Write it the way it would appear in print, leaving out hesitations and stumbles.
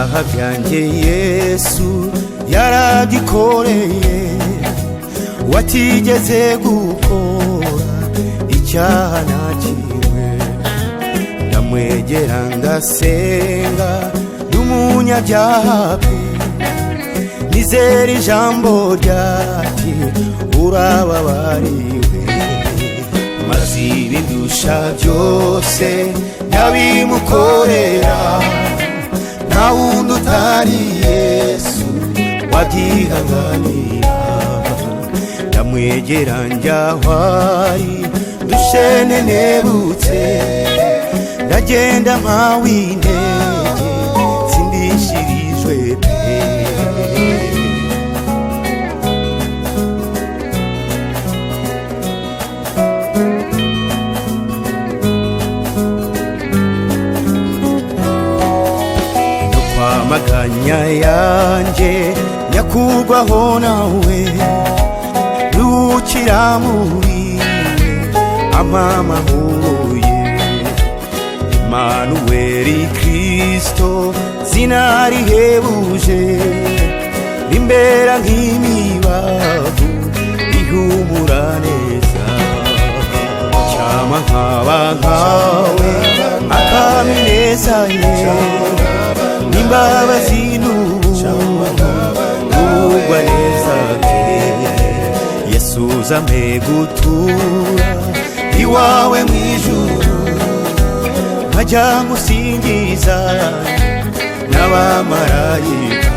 ibyaha byanjye Yesu yaragikoreye, watigeze gukora icyaha na kimwe. Ndamwegera ngasenga n'umunyabyaha pe, nizera ijambo ryati urababariwe. Maze ibindusha byose ndabimukorera, nta wundi utari Yesu wabyihanganira. Ndamwegera njyaho ari dushene nebutse, ndagenda mpawe intege sindishirijwe pe. Amaganya yanjye nyakugwaho nawe, rukira muriwe amamahuye. Emanueli Kristo zina rihebuje, rimbera nk'imibavu rihumura neza. Cyama nkaba nkawe akamineza ye, n'imbabazi n'ubugwa neza bwe. Yesu uzampe gutura iwawe mw'ijuru, nkajya ngusingiza n'abamarayika.